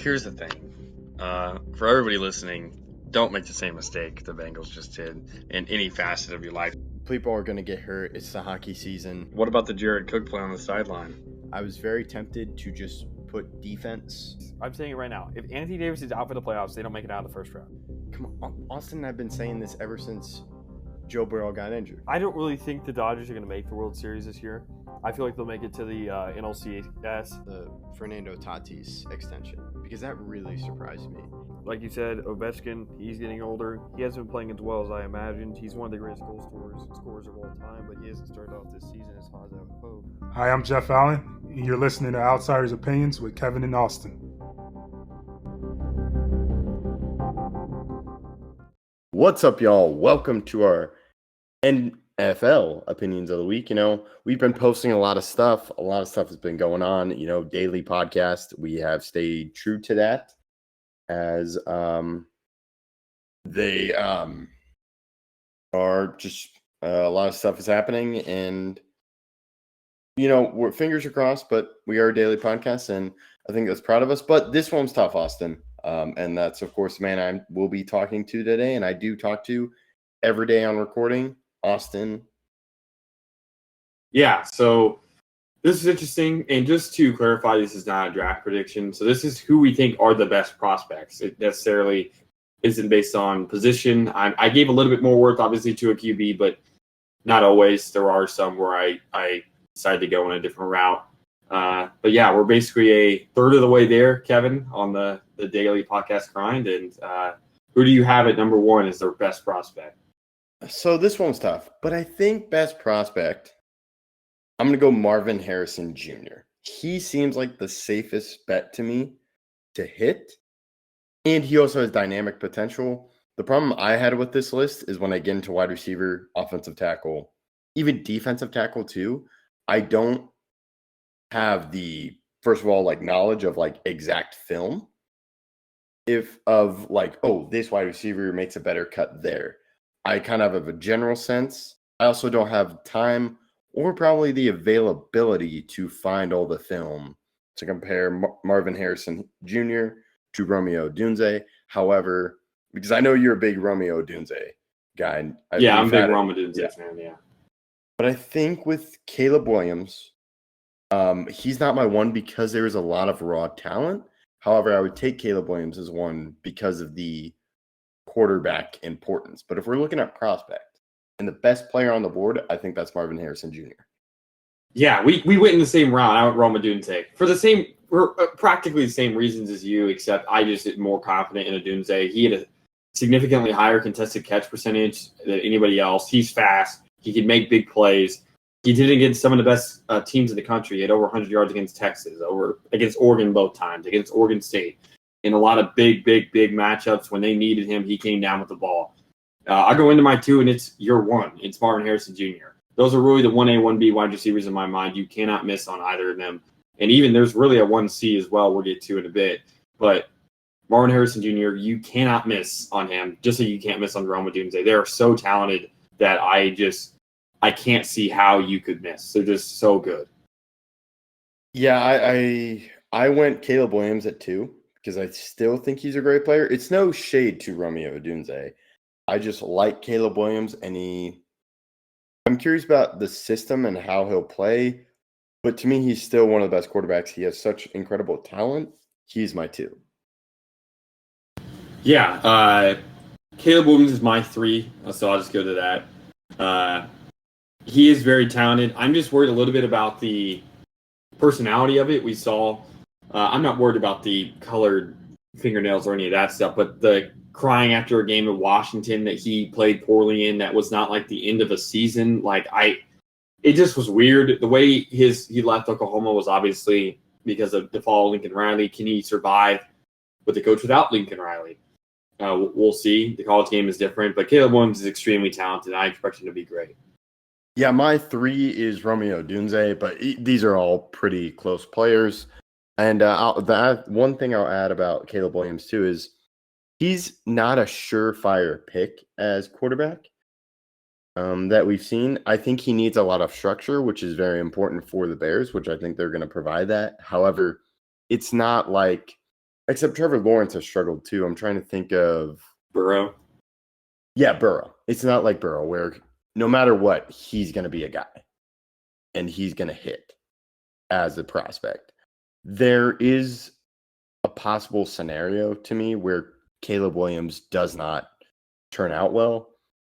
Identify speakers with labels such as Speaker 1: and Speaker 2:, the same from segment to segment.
Speaker 1: here's the thing. For everybody listening, don't make the same mistake the Bengals just did in any facet of your life.
Speaker 2: People are going to get hurt. It's the hockey season.
Speaker 1: What about the Jared Cook play on the sideline?
Speaker 2: I was very tempted to just put defense.
Speaker 3: I'm saying it right now. If Anthony Davis is out for the playoffs, they don't make it out of the first round.
Speaker 2: Come on, Austin and I have been saying this ever since Joe Burrow got injured.
Speaker 3: I don't really think the Dodgers are going to make the World Series this year. I feel like they'll make it to the NLCS.
Speaker 2: The Fernando Tatis extension, because that really surprised me.
Speaker 3: Like you said, Ovechkin, he's getting older. He hasn't been playing as well as I imagined. He's one of the greatest goal scorers of all time, but he hasn't started off this season as hot as I would hope.
Speaker 4: Hi, I'm Jeff Allen, and you're listening to Outsiders Opinions with Kevin and Austin.
Speaker 2: What's up, y'all? Welcome to our NFL Opinions of the Week. We've been posting a lot of stuff. A lot of stuff has been going on. Daily podcast. We have stayed true to that as they are just a lot of stuff is happening, and we're fingers are crossed, but we are a daily podcast, and I think that's proud of us. But this one's tough, Austin. And that's, of course, the man I will be talking to today, and I do talk to every day on recording, Austin.
Speaker 5: Yeah, so this is interesting. And just to clarify, this is not a draft prediction. So this is who we think are the best prospects. It necessarily isn't based on position. I gave a little bit more worth, obviously, to a QB, but not always. There are some where I decided to go in a different route. But yeah, we're basically a third of the way there, Kevin, on the daily podcast grind. And who do you have at number one as their best prospect?
Speaker 2: So this one's tough, but I think best prospect, I'm going to go Marvin Harrison Jr. He seems like the safest bet to me to hit. And he also has dynamic potential. The problem I had with this list is when I get into wide receiver, offensive tackle, even defensive tackle too, I don't have the, first of all, knowledge of exact film this wide receiver makes a better cut there. I kind of have a general sense. I also don't have time or probably the availability to find all the film to compare Marvin Harrison Jr. to Romeo Odunze. However, because I know you're a big Romeo Odunze guy.
Speaker 5: Yeah, I'm a big Romeo Odunze fan, yeah.
Speaker 2: But I think with Caleb Williams, he's not my one because there is a lot of raw talent. However, I would take Caleb Williams as one because of the quarterback importance. But if we're looking at prospect and the best player on the board, I think that's Marvin Harrison Jr.
Speaker 5: Yeah, we went in the same round. I went Rome Odunze for practically the same reasons as you, except I just am more confident in Odunze. He had a significantly higher contested catch percentage than anybody else. He's fast. He can make big plays. He did it against some of the best teams in the country. He had over 100 yards against Texas, against Oregon both times, against Oregon State. In a lot of big matchups when they needed him, he came down with the ball. I go into my two, and it's your one. It's Marvin Harrison Jr. Those are really the 1A, 1B wide receivers in my mind. You cannot miss on either of them. And even there's really a 1C as well we'll get to in a bit. But Marvin Harrison Jr., you cannot miss on him, just like you can't miss on Rome Odunze. They are so talented that I can't see how you could miss. They're just so good.
Speaker 2: Yeah, I went Caleb Williams at 2 because I still think he's a great player. It's no shade to Romeo Odunze. I just like Caleb Williams, and I'm curious about the system and how he'll play. But to me, he's still one of the best quarterbacks. He has such incredible talent. He's my 2.
Speaker 5: Yeah, Caleb Williams is my 3, so I'll just go to that. He is very talented. I'm just worried a little bit about the personality of it. We saw, I'm not worried about the colored fingernails or any of that stuff, but the crying after a game in Washington that he played poorly in, that was not like the end of a season. It just was weird. The way he left Oklahoma was obviously because of the fall of Lincoln Riley. Can he survive with the coach without Lincoln Riley? We'll see. The college game is different, but Caleb Williams is extremely talented. I expect him to be great.
Speaker 2: Yeah, my 3 is Romeo Odunze, but these are all pretty close players. And one thing I'll add about Caleb Williams, too, is he's not a surefire pick as quarterback that we've seen. I think he needs a lot of structure, which is very important for the Bears, which I think they're going to provide that. However, it's not like Except Trevor Lawrence has struggled too. I'm trying to think of
Speaker 5: Burrow.
Speaker 2: Yeah, Burrow. It's not like Burrow where no matter what, he's going to be a guy and he's going to hit as a prospect. There is a possible scenario to me where Caleb Williams does not turn out well.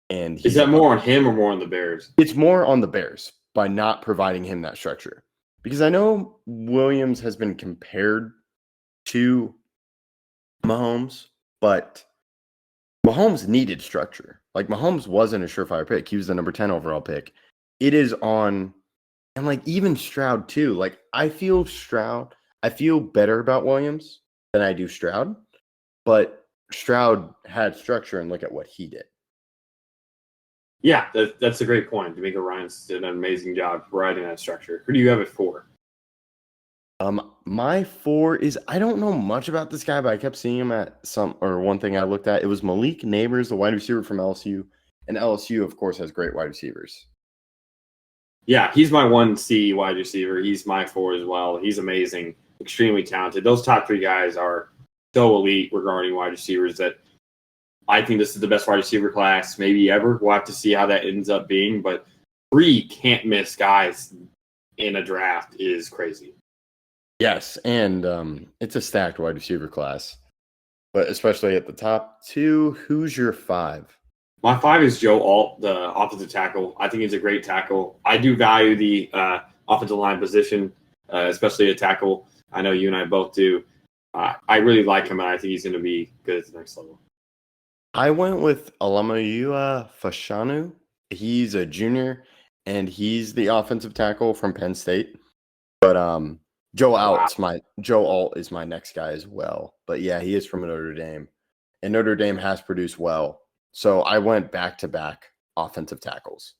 Speaker 2: And
Speaker 5: Is that more on him or more on the Bears?
Speaker 2: It's more on the Bears by not providing him that structure. Because I know Williams has been compared to Mahomes, but Mahomes needed structure. Like, Mahomes wasn't a surefire pick. He was the number 10 overall pick. It is on, and like even Stroud too. Like, I feel better about Williams than I do Stroud, but Stroud had structure, and look at what he did.
Speaker 5: Yeah, that's a great point. D'Amico Ryans did an amazing job providing that structure. Who do you have it for?
Speaker 2: My 4 is, I don't know much about this guy, but I kept seeing him at one thing I looked at. It was Malik Neighbors, the wide receiver from LSU. And LSU, of course, has great wide receivers.
Speaker 5: Yeah, he's my 1C wide receiver. He's my 4 as well. He's amazing, extremely talented. Those top 3 guys are so elite regarding wide receivers that I think this is the best wide receiver class maybe ever. We'll have to see how that ends up being, but 3 can't miss guys in a draft is crazy.
Speaker 2: Yes, and it's a stacked wide receiver class, but especially at the top 2. Who's your 5?
Speaker 5: My 5 is Joe Alt, the offensive tackle. I think he's a great tackle. I do value the offensive line position, especially a tackle. I know you and I both do. I really like him, and I think he's going to be good at the next level.
Speaker 2: I went with Alamayua Fashanu. He's a junior, and he's the offensive tackle from Penn State. But Joe Alt is my next guy as well. But yeah, he is from Notre Dame, and Notre Dame has produced well. So I went back-to-back offensive tackles.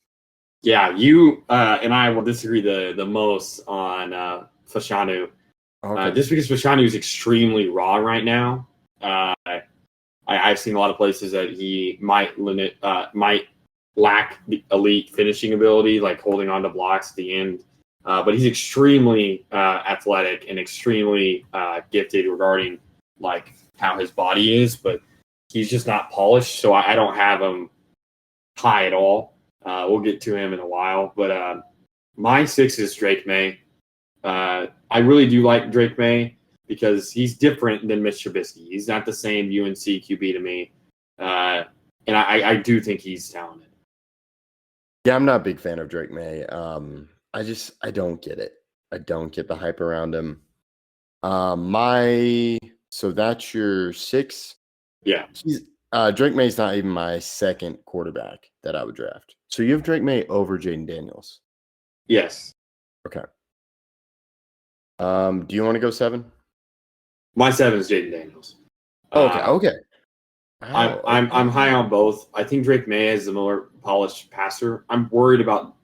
Speaker 5: Yeah, you and I will disagree the most on Fashanu.
Speaker 2: Okay.
Speaker 5: Just because Fashanu is extremely raw right now. I've seen a lot of places that he might lack the elite finishing ability, like holding on to blocks at the end. But he's extremely athletic and extremely gifted regarding like how his body is, but he's just not polished. So I don't have him high at all. We'll get to him in a while, but my 6 is Drake May. I really do like Drake May because he's different than Mitch Trubisky. He's not the same UNC QB to me, and I do think he's talented.
Speaker 2: Yeah, I'm not a big fan of Drake May. I don't get it. I don't get the hype around him. So that's your 6.
Speaker 5: Yeah.
Speaker 2: Drake May's not even my second quarterback that I would draft. So you have Drake May over Jaden Daniels.
Speaker 5: Yes.
Speaker 2: Okay. Do you want to go 7?
Speaker 5: My 7 is Jaden Daniels.
Speaker 2: Okay.
Speaker 5: I'm high on both. I think Drake May is the more polished passer. I'm worried about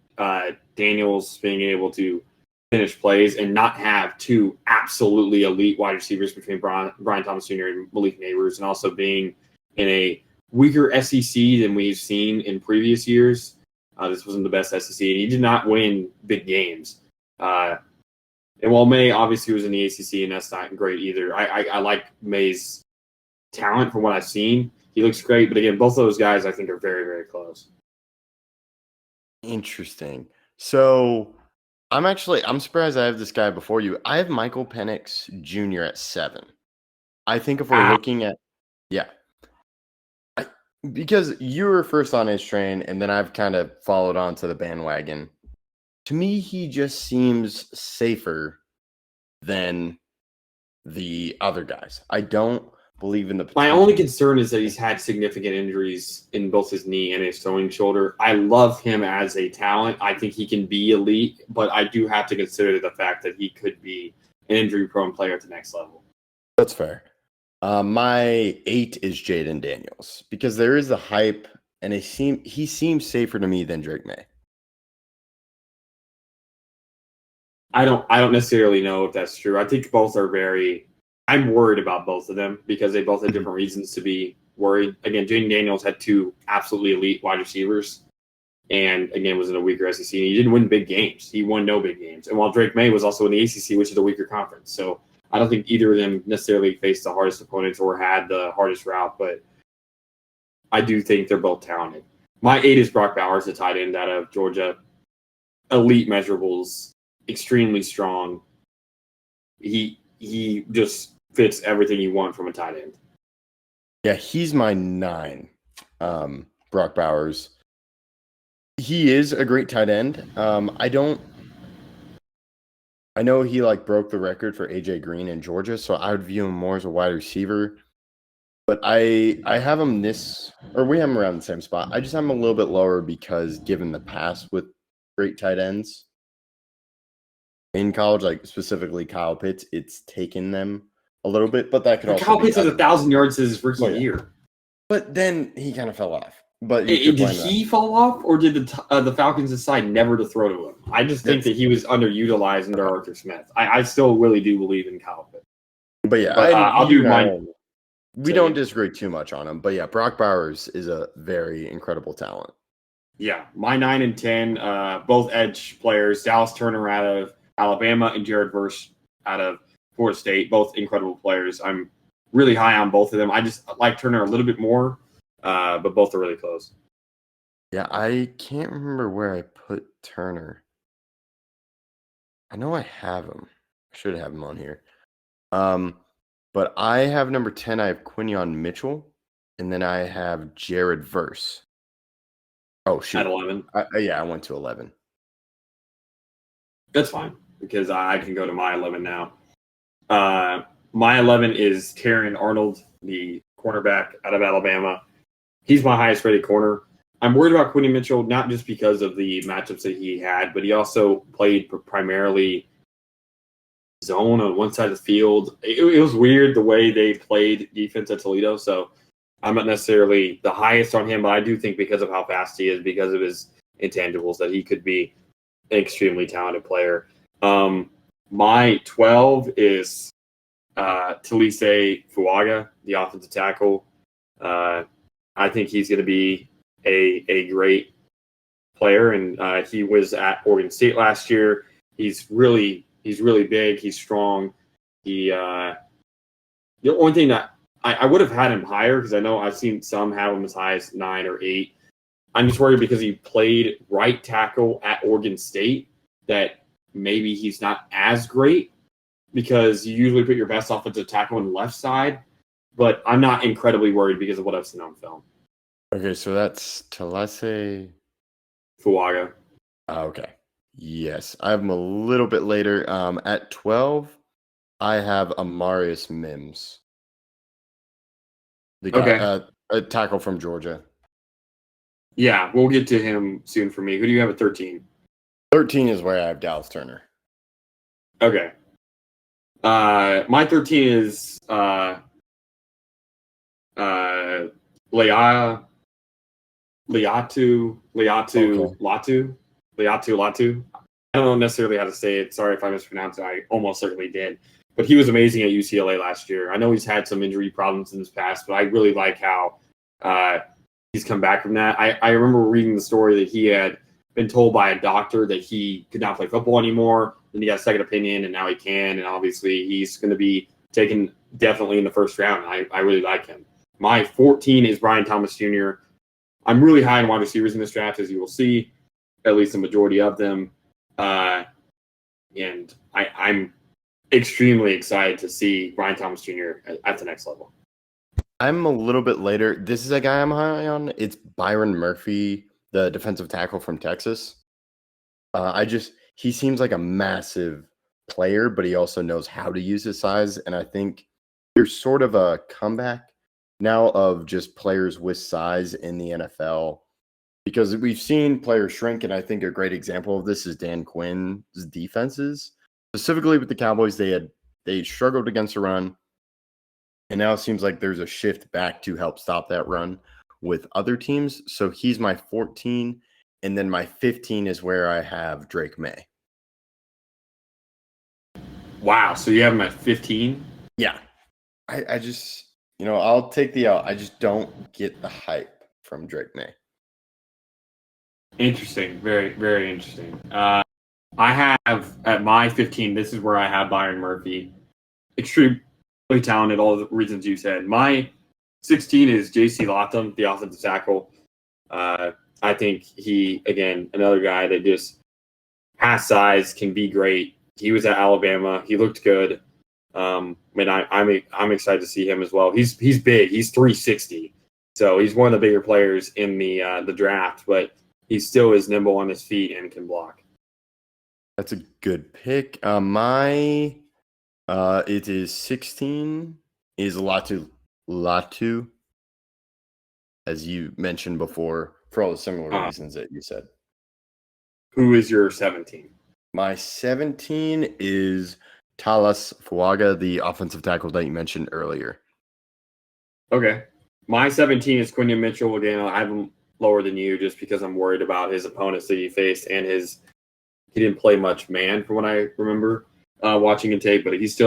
Speaker 5: Daniels being able to finish plays and not have 2 absolutely elite wide receivers between Brian Thomas Jr. and Malik Neighbors, and also being in a weaker SEC than we've seen in previous years. This wasn't the best SEC, and he did not win big games. And while May obviously was in the ACC, and that's not great either, I like May's talent from what I've seen. He looks great, but again, both of those guys I think are very, very close.
Speaker 2: Interesting. So I'm surprised I have this guy before you. I have Michael Penix Jr. at 7. I think if we're looking at, because you were first on his train, and then I've kind of followed on to the bandwagon. To me, he just seems safer than the other guys. I don't believe in the potential.
Speaker 5: My only concern is that he's had significant injuries in both his knee and his throwing shoulder. I love him as a talent. I think he can be elite, but I do have to consider the fact that he could be an injury-prone player at the next level.
Speaker 2: That's fair. My 8 is Jaden Daniels because there is the hype, and he seems safer to me than Drake May.
Speaker 5: I don't necessarily know if that's true. I think both are I'm worried about both of them because they both have different reasons to be worried. Again, Jaden Daniels had 2 absolutely elite wide receivers and, again, was in a weaker SEC. And he didn't win big games. He won no big games. And while Drake May was also in the ACC, which is a weaker conference. So I don't think either of them necessarily faced the hardest opponents or had the hardest route, but I do think they're both talented. My 8 is Brock Bowers, the tight end out of Georgia. Elite measurables, extremely strong. He just fits everything you want from a tight end.
Speaker 2: Yeah, he's my 9. Brock Bowers. He is a great tight end. I know he broke the record for AJ Green in Georgia, so I would view him more as a wide receiver. But I have him we have him around the same spot. I just have him a little bit lower because given the past with great tight ends in college, specifically Kyle Pitts, it's taken them a little bit. But that could also
Speaker 5: Kyle Pitts has 1,000 yards his rookie year.
Speaker 2: But then he kind of fell off. But
Speaker 5: did he fall off, or did the Falcons decide never to throw to him? I just think that he was underutilized under Arthur Smith. I still really do believe in Kyle Pitts.
Speaker 2: But yeah,
Speaker 5: I'll do mine.
Speaker 2: We don't disagree too much on him. But yeah, Brock Bowers is a very incredible talent.
Speaker 5: Yeah, my 9 and 10, both edge players, Dallas Turner out of Alabama and Jared Verse out of Florida State, both incredible players. I'm really high on both of them. I just like Turner a little bit more. But both are really close.
Speaker 2: Yeah, I can't remember where I put Turner. I know I have him. I should have him on here. But I have number 10. I have Quinion Mitchell, and then I have Jared Verse. Oh shoot!
Speaker 5: At 11.
Speaker 2: I went to 11.
Speaker 5: That's fine because I can go to my 11 now. My 11 is Terran Arnold, the cornerback out of Alabama. He's my highest rated corner. I'm worried about Quinion Mitchell, not just because of the matchups that he had, but he also played primarily zone on one side of the field. It was weird the way they played defense at Toledo, so I'm not necessarily the highest on him, but I do think because of how fast he is, because of his intangibles, that he could be an extremely talented player. My 12 is Talise Fuaga, the offensive tackle. I think he's going to be a great player, and he was at Oregon State last year. He's really big. He's strong. The only thing that I would have had him higher, because I know I've seen some have him as high as 9 or 8. I'm just worried because he played right tackle at Oregon State that maybe he's not as great, because you usually put your best offensive tackle on the left side. But I'm not incredibly worried because of what I've seen on film.
Speaker 2: Okay, so that's Talise
Speaker 5: Fuaga.
Speaker 2: Okay. Yes, I have him a little bit later. At 12, I have Amarius Mims. The guy, a tackle from Georgia.
Speaker 5: Yeah, we'll get to him soon for me. Who do you have at 13?
Speaker 2: 13 is where I have Dallas Turner.
Speaker 5: Okay. My 13 is Laiatu Latu. I don't know necessarily how to say it. Sorry if I mispronounced it. I almost certainly did. But he was amazing at UCLA last year. I know he's had some injury problems in his past, but I really like how he's come back from that. I remember reading the story that he had been told by a doctor that he could not play football anymore. Then he got a second opinion, and now he can. And obviously, he's going to be taken definitely in the first round. I really like him. My 14 is Brian Thomas Jr. I'm really high on wide receivers in this draft, as you will see, at least the majority of them. And I'm extremely excited to see Brian Thomas Jr. at the next level.
Speaker 2: I'm a little bit later. This is a guy I'm high on. It's Byron Murphy, the defensive tackle from Texas. He seems like a massive player, but he also knows how to use his size. And I think there's sort of a comeback now of just players with size in the NFL, because we've seen players shrink. And I think a great example of this is Dan Quinn's defenses, specifically with the Cowboys. They struggled against the run. And now it seems like there's a shift back to help stop that run with other teams. So he's my 14. And then my 15 is where I have Drake May.
Speaker 5: Wow. So you have him at 15?
Speaker 2: Yeah. I just, I'll take the L. I just don't get the hype from Drake May.
Speaker 5: Interesting. Very, very interesting. I have at my 15, this is where I have Byron Murphy. extremely talented, all the reasons you said. My 16 is J.C. Latham, the offensive tackle. I think he, again, another guy that just has size, can be great. He was at Alabama. He looked good. I'm excited to see him as well. He's big. He's 360, so he's one of the bigger players in the draft. But he still is nimble on his feet and can block.
Speaker 2: That's a good pick. It is 16 is Latu, as you mentioned before, for all the similar reasons that you said.
Speaker 5: Who is your 17?
Speaker 2: My 17 is Talas Fuaga, the offensive tackle that you mentioned earlier.
Speaker 5: Okay. My 17 is Quinyon Mitchell. Again, I have him lower than you just because I'm worried about his opponents that he faced and he didn't play much man from what I remember watching in tape, but his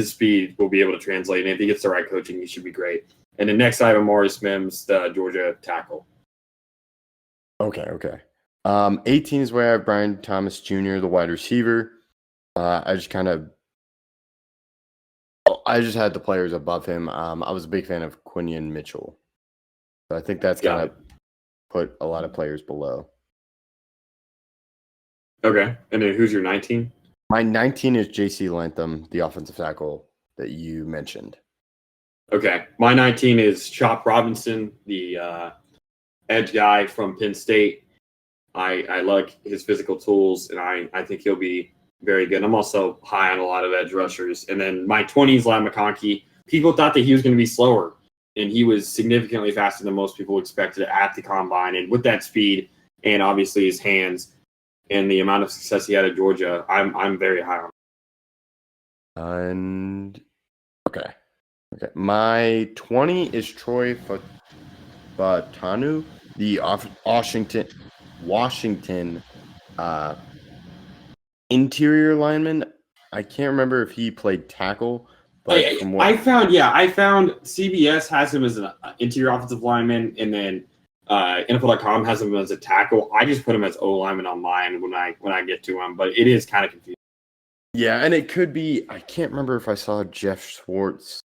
Speaker 5: speed will be able to translate. And if he gets the right coaching, he should be great. And then next I have Maurice Mims, the Georgia tackle.
Speaker 2: Okay. 18 is where I have Brian Thomas Jr., the wide receiver. I just had the players above him. I was a big fan of Quinyon Mitchell. So I think that's kind of put a lot of players below.
Speaker 5: Okay. And then who's your 19?
Speaker 2: My 19 is J.C. Latham, the offensive tackle that you mentioned.
Speaker 5: Okay. My 19 is Chop Robinson, the edge guy from Penn State. I like his physical tools, and I think he'll be very good. I'm also high on a lot of edge rushers. And then my 20 is Ladd McConkey. People thought that he was going to be slower, and he was significantly faster than most people expected at the combine. And with that speed and obviously his hands and the amount of success he had at Georgia, I'm very high on him.
Speaker 2: And okay. My 20 is Troy Fatanu, the Washington interior lineman. I can't remember if he played tackle, but
Speaker 5: I found CBS has him as an interior offensive lineman, and then NFL.com has him as a tackle. I just put him as O lineman on mine when I get to him, but it is kind of confusing.
Speaker 2: Yeah, and it could be. I can't remember if I saw Jeff Schwartz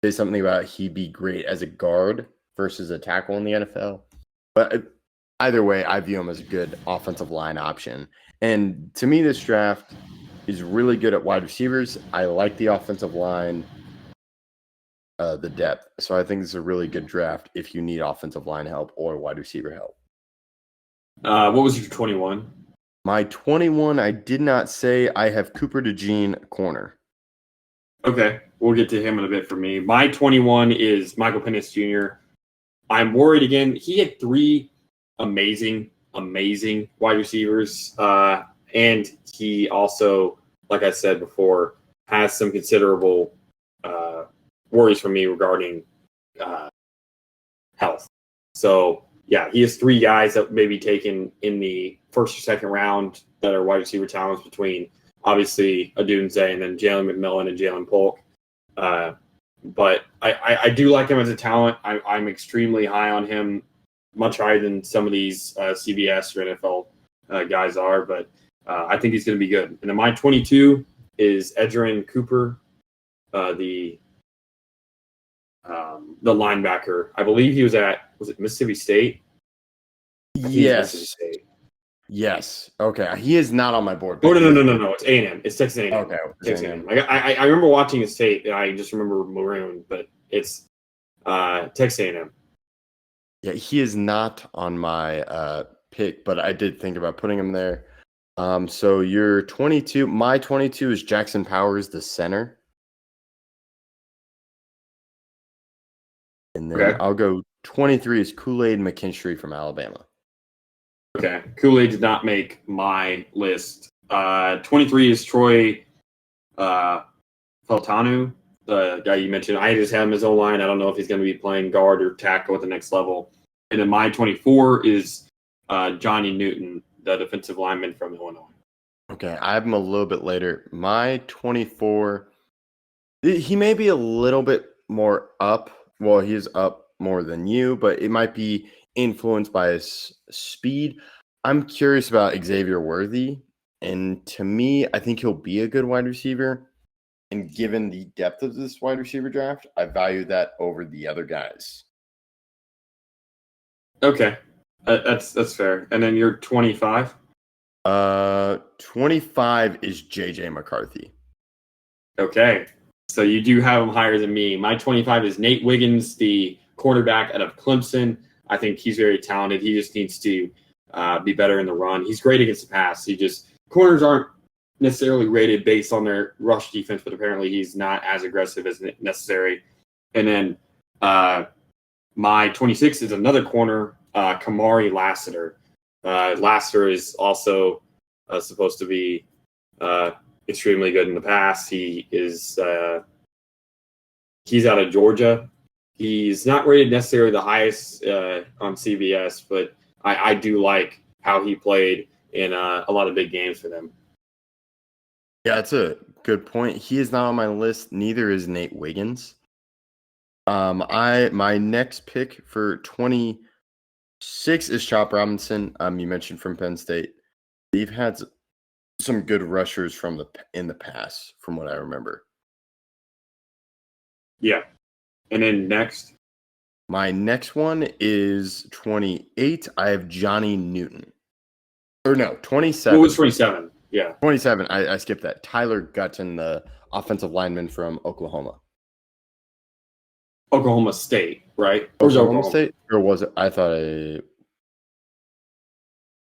Speaker 2: say something about he'd be great as a guard versus a tackle in the NFL, but either way, I view him as a good offensive line option. And to me, this draft is really good at wide receivers. I like the offensive line, the depth. So I think this is a really good draft if you need offensive line help or wide receiver help.
Speaker 5: What was your 21?
Speaker 2: My 21, I did not say. I have Cooper DeJean, corner.
Speaker 5: Okay, we'll get to him in a bit for me. My 21 is Michael Penix Jr. I'm worried again. He had 3 amazing wide receivers. And he also, like I said before, has some considerable worries for me regarding health. So, yeah, he has 3 guys that may be taken in the first or second round that are wide receiver talents between, obviously, Odunze and then Jalen McMillan and Jalen Polk. But I do like him as a talent. I'm extremely high on him, much higher than some of these CBS or NFL guys are. But I think he's going to be good. And then my 22 is Edgerrin Cooper, the linebacker. I believe he was it Mississippi State?
Speaker 2: Yes.
Speaker 5: Mississippi State.
Speaker 2: Yes. Okay. He is not on my board.
Speaker 5: Oh, no. It's A&M. It's Texas A&M.
Speaker 2: Okay.
Speaker 5: Texas A&M. I remember watching his tape, and I just remember maroon, but it's Texas A&M.
Speaker 2: Yeah, he is not on my pick, but I did think about putting him there. So your 22, my 22 is Jackson Powers, the center. And then
Speaker 5: Okay.
Speaker 2: I'll go 23 is Kool-Aid McKinstry from Alabama.
Speaker 5: Okay. Kool-Aid did not make my list. 23 is Troy Faltanu, the guy you mentioned. I just have him as O-line. I don't know if he's going to be playing guard or tackle at the next level. And then my 24 is Johnny Newton, the defensive lineman from Illinois.
Speaker 2: Okay, I have him a little bit later. My 24, he may be a little bit more up. Well, he is up more than you, but it might be influenced by his speed. I'm curious about Xavier Worthy, and to me, I think he'll be a good wide receiver. And given the depth of this wide receiver draft, I value that over the other guys.
Speaker 5: Okay, that's fair. And then you're 25.
Speaker 2: 25 is JJ McCarthy.
Speaker 5: Okay, so you do have him higher than me. My 25 is Nate Wiggins, the quarterback out of Clemson. I think he's very talented. He just needs to be better in the run. He's great against the pass. Corners aren't necessarily rated based on their rush defense, but apparently he's not as aggressive as necessary. And then my 26 is another corner, Kamari Lassiter. Lassiter is also supposed to be extremely good in the pass. He's out of Georgia. He's not rated necessarily the highest on CBS, but I do like how he played in a lot of big games for them.
Speaker 2: Yeah, that's a good point. He is not on my list. Neither is Nate Wiggins. My next pick for 26 is Chop Robinson. You mentioned from Penn State. They've had some good rushers in the past, from what I remember.
Speaker 5: Yeah. And then next?
Speaker 2: My next one is 28. I have Johnny Newton. Or no, 27.
Speaker 5: What was 27? Yeah.
Speaker 2: 27. I skipped that. Tyler Gutton, the offensive lineman from Oklahoma.
Speaker 5: Oklahoma State, right? Or was
Speaker 2: Oklahoma State? Or was it? I thought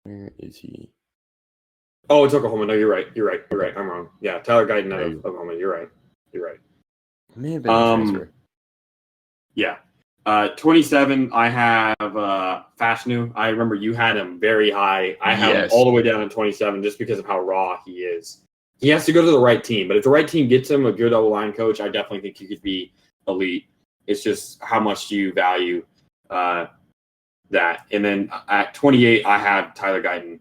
Speaker 2: where is he?
Speaker 5: Oh, it's Oklahoma. No, you're right. I'm wrong. Yeah, Tyler Guyton out of Oklahoma. You're right.
Speaker 2: May have been a transfer.
Speaker 5: Yeah. 27, I have Fashanu. I remember you had him very high. I have him all the way down to 27 just because of how raw he is. He has to go to the right team, but if the right team gets him a good O-line coach, I definitely think he could be elite. It's just how much do you value that. And then at 28, I have Tyler Guyton,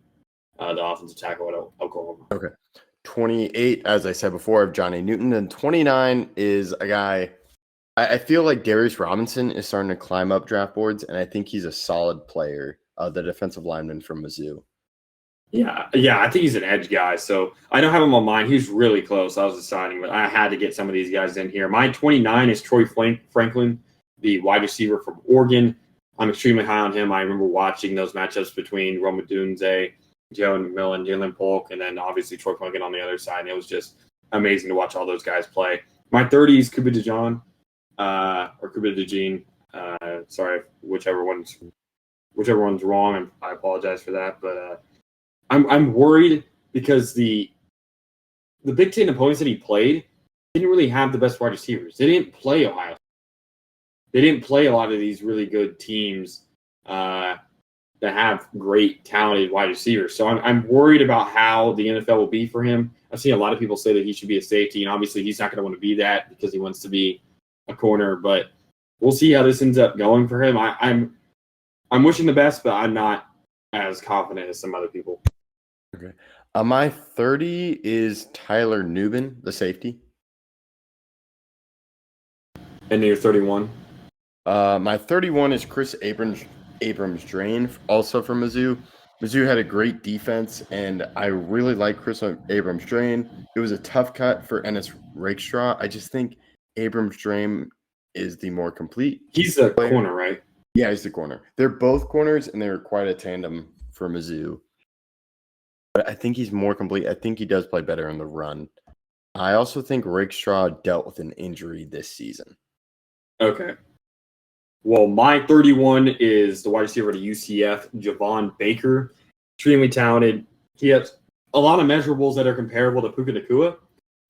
Speaker 5: the offensive tackle at Oklahoma.
Speaker 2: Okay. 28, as I said before, of Johnny Newton. And 29 is a guy, I feel like Darius Robinson is starting to climb up draft boards, and I think he's a solid player, the defensive lineman from Mizzou.
Speaker 5: Yeah, I think he's an edge guy. So I don't have him on mine. He's really close. I was deciding, but I had to get some of these guys in here. My 29 is Troy Franklin, the wide receiver from Oregon. I'm extremely high on him. I remember watching those matchups between Rome Odunze, Joe McMillan, Jalen Polk, and then obviously Troy Franklin on the other side. And it was just amazing to watch all those guys play. My 30 is Kuba DeJean, or Kuba DeJean. Sorry, whichever one's wrong. I apologize for that, but I'm worried because the Big Ten opponents that he played didn't really have the best wide receivers. They didn't play Ohio State. They didn't play a lot of these really good teams that have great, talented wide receivers. So I'm worried about how the NFL will be for him. I've seen a lot of people say that he should be a safety, and obviously he's not going to want to be that because he wants to be a corner. But we'll see how this ends up going for him. I'm wishing the best, but I'm not as confident as some other people.
Speaker 2: Okay. My 30 is Tyler Nubin, the safety.
Speaker 5: And you're 31?
Speaker 2: My 31 is Chris Abrams-Drain, also from Mizzou. Mizzou had a great defense, and I really like Chris Abrams-Drain. It was a tough cut for Ennis Rakestraw. I just think Abrams-Drain is the more complete.
Speaker 5: He's the corner, right?
Speaker 2: Yeah, he's the corner. They're both corners, and they're quite a tandem for Mizzou. But I think he's more complete. I think he does play better in the run. I also think Rakestraw dealt with an injury this season.
Speaker 5: Okay. Well, my 31 is the wide receiver to UCF, Javon Baker. Extremely talented. He has a lot of measurables that are comparable to Puka Nacua.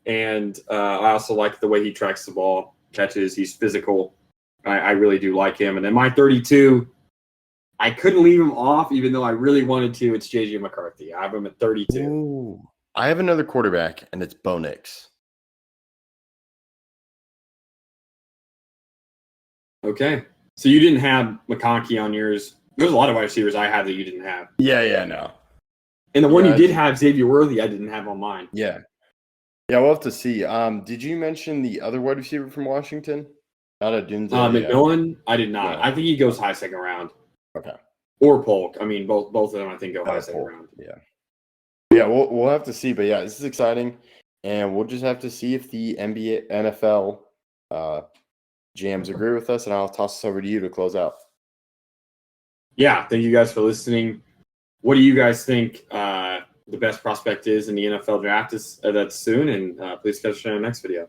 Speaker 5: And I also like the way he tracks the ball, catches. He's physical. I really do like him. And then my 32, I couldn't leave him off, even though I really wanted to. It's J.J. McCarthy. I have him at 32.
Speaker 2: Ooh. I have another quarterback, and it's Bo Nix.
Speaker 5: Okay. So you didn't have McConkey on yours. There's a lot of wide receivers I had that you didn't have.
Speaker 2: Yeah, no.
Speaker 5: And the one you did have, Xavier Worthy, I didn't have on mine.
Speaker 2: Yeah, we'll have to see. Did you mention the other wide receiver from Washington? Not a Dunze.
Speaker 5: McMillan, I did not.
Speaker 2: No.
Speaker 5: I think he goes high second round.
Speaker 2: Okay.
Speaker 5: Or Polk. I mean, both of them I think go high second
Speaker 2: Polk.
Speaker 5: round.
Speaker 2: Yeah, we'll have to see. But yeah, this is exciting. And we'll just have to see if the NBA, NFL GMs agree with us, and I'll toss this over to you to close out.
Speaker 5: Yeah, thank you guys for listening. What do you guys think the best prospect is in the NFL draft? That's soon, and please catch us in our next video.